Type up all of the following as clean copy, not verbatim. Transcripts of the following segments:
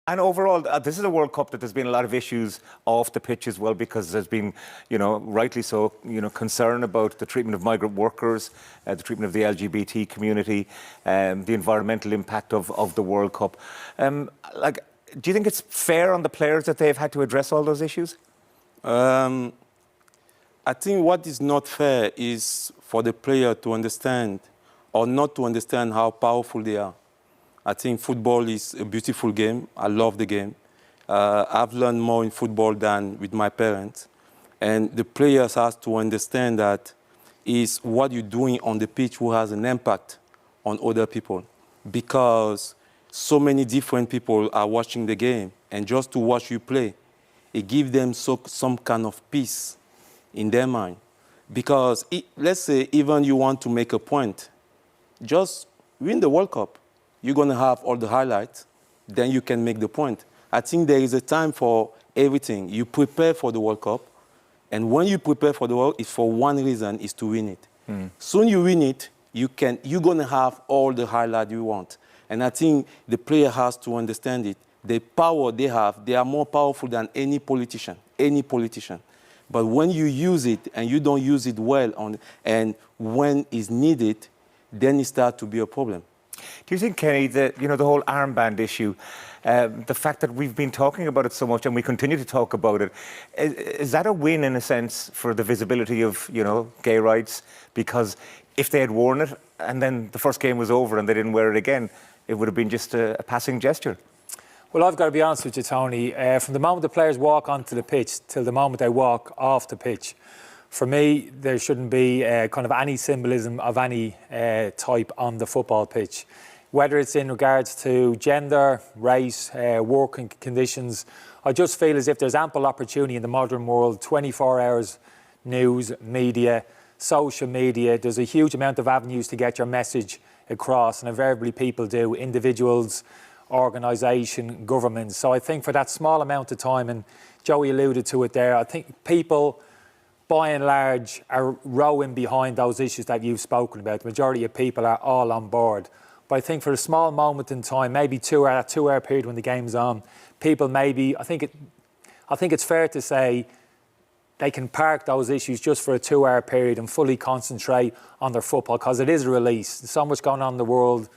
And overall, this is a World Cup that there's been a lot of issues off the pitch as well, because there's been, rightly so, concern about the treatment of migrant workers, the treatment of the LGBT community, the environmental impact of the World Cup. Do you think it's fair on the players that they've had to address all those issues? I think what is not fair is for the player to understand or not to understand how powerful they are. I think football is a beautiful game. I love the game. I've learned more in football than with my parents. And the players have to understand that it's what you're doing on the pitch who has an impact on other people. Because so many different people are watching the game. And just to watch you play, it gives them some kind of peace in their mind. Because let's say even you want to make a point, just win the World Cup. You're going to have all the highlights, then you can make the point. I think there is a time for everything. You prepare for the World Cup, and when you prepare for the World Cup, it's for one reason, is to win it. Soon you win it, you're going to have all the highlights you want. And I think the player has to understand it. The power they have, they are more powerful than any politician. But when you use it and you don't use it well, and when it's needed, then it starts to be a problem. Do you think, Kenny, that the whole armband issue, the fact that we've been talking about it so much and we continue to talk about it, is that a win in a sense for the visibility of gay rights? Because if they had worn it and then the first game was over and they didn't wear it again, it would have been just a passing gesture. Well, I've got to be honest with you, Tony. From the moment the players walk onto the pitch till the moment they walk off the pitch, for me, there shouldn't be kind of any symbolism of any type on the football pitch. Whether it's in regards to gender, race, working conditions, I just feel as if there's ample opportunity in the modern world, 24 hours news, media, social media. There's a huge amount of avenues to get your message across, and invariably people do, individuals, organisation, governments. So I think for that small amount of time, and Joey alluded to it there, I think people, by and large, are rowing behind those issues that you've spoken about. The majority of people are all on board. But I think for a small moment in time, maybe two-hour period when the game's on, people maybe, I think it's fair to say they can park those issues just for a 2-hour period and fully concentrate on their football, because it is a release. There's so much going on in the world,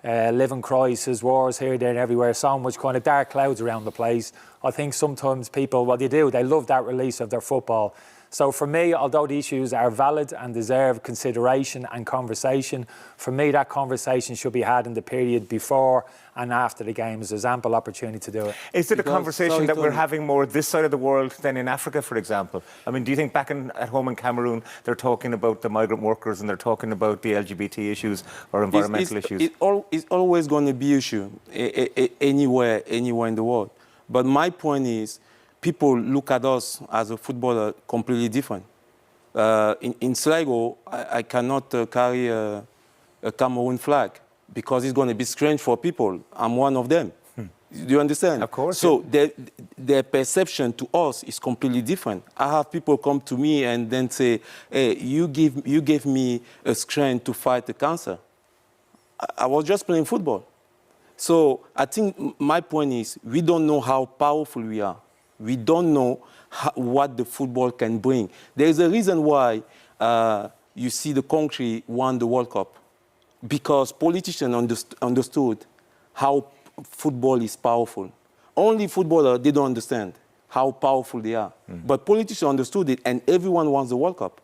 living crisis, wars here, there and everywhere, so much kind of dark clouds around the place. I think sometimes people, what they do, they love that release of their football. So for me, although the issues are valid and deserve consideration and conversation, for me that conversation should be had in the period before and after the games. There's ample opportunity to do it. Is it a conversation that we're having more this side of the world than in Africa, for example? I mean, do you think back at home in Cameroon, they're talking about the migrant workers and they're talking about the LGBT issues or environmental issues? It's always going to be an issue anywhere in the world. But my point is, people look at us as a footballer completely different. In Sligo, I cannot carry a Cameroon flag because it's going to be strange for people. I'm one of them. Do you understand? Of course. So their perception to us is completely different. I have people come to me and then say, hey, you gave me a strength to fight the cancer. I was just playing football. So I think my point is, we don't know how powerful we are. We don't know what the football can bring. There is a reason why you see the country won the World Cup. Because politicians understood how football is powerful. Only footballers, they don't understand how powerful they are. But politicians understood it, and everyone wants the World Cup.